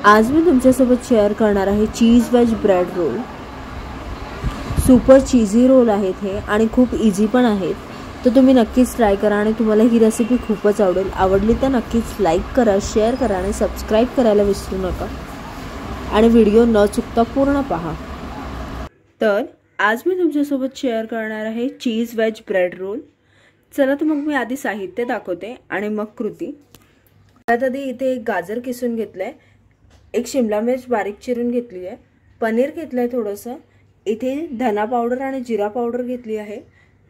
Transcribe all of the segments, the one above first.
आज मी तुमच्यासोबत शेअर करणार आहे cheese veg bread roll. Super cheesy roll आहेत हे आणि खूप इझी पण आहेत, तर तुम्ही नक्कीच ट्राय करा आणि तुम्हाला ही रेसिपी खूपच आवडेल। आवडली तर नक्कीच लाईक करा, शेअर करा आणि सबस्क्राईब करायला विसरू नका आणि व्हिडिओ न चुकता पूर्ण पहा। तर आज मी तुमच्यासोबत शेअर करणार आहे चीज वेज ब्रेड रोल। चला तर मग मी आधी साहित्य दाखवते आणि मग कृती। आधी इथे एक गाजर किसून घेतलंय, एक शिमला मिर्च बारीक चिरून घेतली आहे, पनीर घेतलंय थोडंसं, इथे धना पावडर आणि जिरा पावडर घेतली आहे,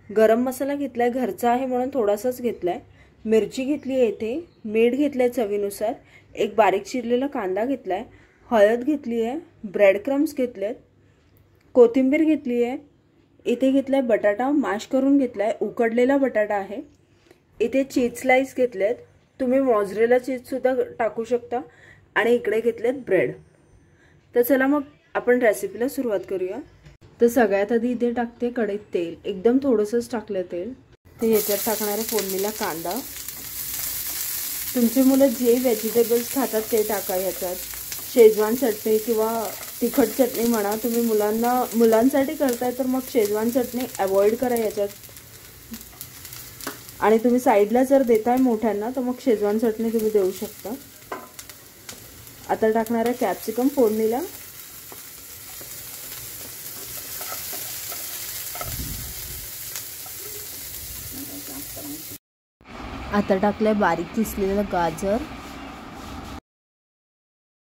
गरम मसाला घेतलाय घरचा आहे म्हणून थोडासाच घेतलाय, मिरची घेतली आहे, इथे मीठ घेतलंय चवीनुसार, एक बारीक चिरलेला कांदा घेतलाय, हळद घेतली आहे, ब्रेड क्रम्स घेतलेत, कोथिंबीर घेतली आहे, इथे घेतलाय बटाटा मॅश करून घेतलाय, उकडलेला बटाटा आहे, इथे चीज स्लाइस घेतलेत, तुम्ही मोझरेला चीज सुद्धा टाकू शकता आणि इकडे घेतलेत ब्रेड। तर चला मग आपण रेसिपीला सुरुवात करूया। तर सगळ्यात आधी इथे टाकते कढईत तेल, एकदम थोडंसंच टाकलं तेल। तर ह्याच्यात टाकणारे फोडणीला कांदा, तुमची मुलं जे व्हेजिटेबल्स खातात ते टाका ह्याच्यात। शेजवान चटणी किंवा तिखट चटणी म्हणा, तुम्ही मुलांसाठी करताय तर मग शेजवान चटणी अवॉइड करा याच्यात, आणि तुम्ही साईडला जर देताय मोठ्यांना तर मग शेजवान चटणी तुम्ही देऊ शकता। आता टाकणार आहे कॅप्सिकम फोडणीला, आता टाकलंय बारीक किसलेलं गाजर।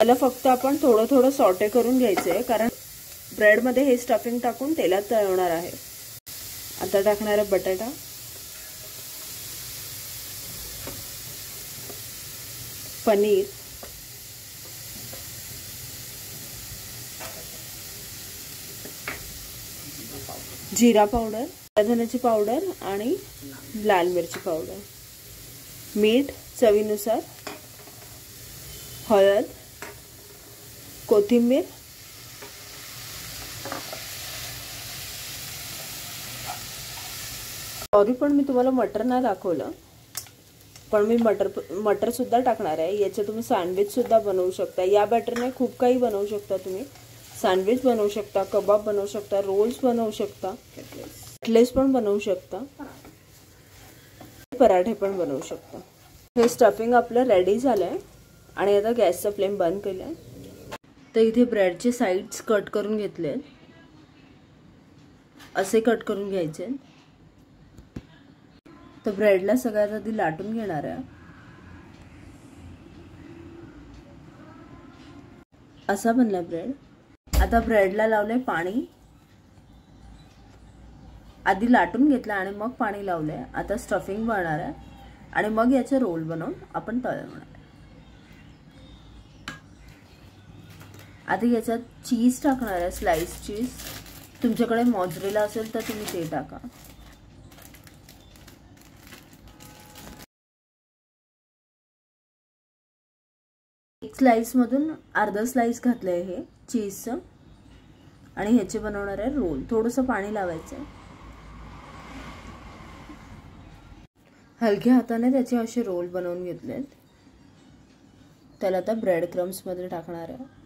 त्याला फक्त आपण थोडं थोडं सॉटे करून घ्यायचंय, कारण ब्रेड मध्ये हे स्टफिंग टाकून तेलात तळवणार आहे। आता टाकणार आहे बटाटा, पनीर, जिरा पावडर, धन्याची पावडर आणि लाल मिरची पावडर, मीठ चवीनुसार, हळद, कोथिंबीर, सॉरी पण मी तुम्हाला मटर नाही दाखवलं, पण मी मटर सुद्धा टाकणार आहे। याचे तुम्ही सँडविच सुद्धा बनवू शकता, या बॅटरने खूप काही बनवू शकता। तुम्ही सँडविच बनवू शकता, कबाब बनवू शकता, रोल्स बनवू शकता, कटलेट्स पण बनवू शकता, पराठे पण बनवू शकता। हे स्टफिंग आपलं रेडी झालंय आणि आता गॅसचा फ्लेम बंद केलाय। तर इथे ब्रेडचे साइड्स कट करून घेतले, असे कट करून घ्यायचे। तर ब्रेडला सगळ्यात आधी लाटून घेणार आहे, असा बनला ब्रेड। आता ब्रेडला लावलंय पाणी, आधी लाटून घेतलं आणि मग पाणी लावलंय। आता स्टफिंग बनवणार आहे आणि मग याचे रोल बनवून आपण तळवणार आहे। आता याच्यात चीज टाकणार आहे, स्लाइस चीज, तुमच्याकडे मोझरेला असेल तर तुम्ही ते टाका। एक स्लाइस मधून अर्धा स्लाइस घातलंय हे चीजचं, आणि ह्याचे बनवणार आहे रोल। थोडंसं पाणी लावायचं, हलक्या हाताने त्याचे असे रोल बनवून घेतलेत। त्याला आता ब्रेड क्रम्स मध्ये टाकणार आहे।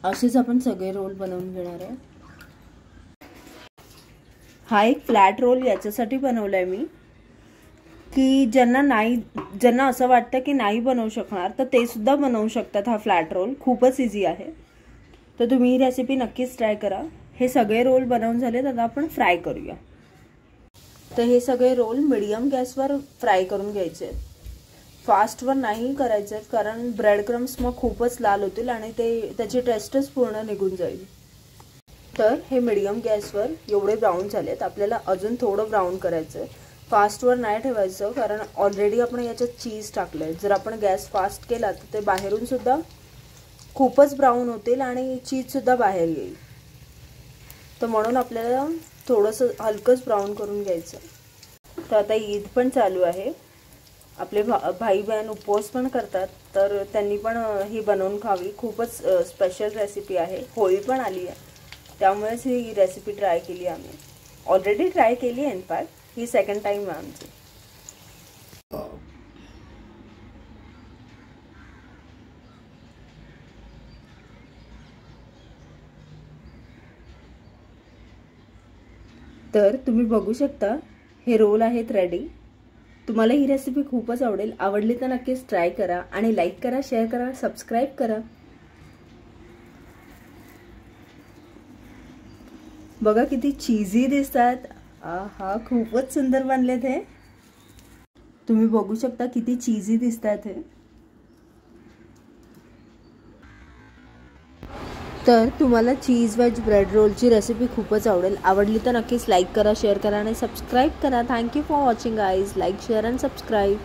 असेच आपण सगळे रोल बनवून घेणार आहे। हा एक फ्लॅट रोल याच्यासाठी बनवलाय मी, की ज्यांना असं वाटतं की नाही बनवू शकणार तर ते सुद्धा बनवू शकतात। हा फ्लॅट रोल खूपच इझी आहे, तर तुम्ही ही रेसिपी नक्कीच ट्राय करा। हे सगळे रोल बनवून झालेत, आता आपण फ्राय करूया। तर हे सगळे रोल मीडियम गॅसवर फ्राय करून घ्यायचे, फास्टवर नाही करायचे, कारण ब्रेड क्रम्स मग खूपच लाल होतील आणि त्याची टेस्टच पूर्ण निघून जाईल। तर हे मीडियम गॅसवर एवढे ब्राऊन झालेत, आपल्याला अजून थोडं ब्राऊन करायचं। फास्टवर नाही ठेवायचं, कारण ऑलरेडी आपण याच्यात चीज टाकलंय। जर आपण गॅस फास्ट केला तर ते बाहेरून सुद्धा खूपच ब्राऊन होतील आणि चीज सुद्धा बाहेर येईल, तर म्हणून आपल्याला थोडंसं हलकंच ब्राऊन करून घ्यायचं। तर आता ईद पण चालू आहे आपले भाई बहीण उपवास पण करतात, तर त्यांनी पण ही बनवून खावी. खूपच स्पेशल रेसिपी आहे. होळी पण आली आहे, त्यामुळेच ही रेसिपी ट्राय केली आम्ही. ऑलरेडी ट्राय केली आहे इनफॅक्ट, ही सेकंड टाइम आहे आमची. तर तुम्ही बघू शकता हे रोल आहेत रेडी. तुम्हाला ही रेसिपी खूपच आवडेल. आवडली तर नक्कीच ट्राय करा आणि लाईक करा, शेअर करा, सबस्क्राईब करा. बघा किती चीजी दिसतात. हा खूपच सुंदर बनलेत हे. तुम्ही बघू शकता किती चीजी दिसतात हे. तर तुम्हाला चीज वेज ब्रेड रोलची रेसिपी खूपच आवडेल. आवडली तर नक्कीच लाईक करा, शेअर करा आणि सबस्क्राईब करा. Thank you for watching guys. Like, share and subscribe.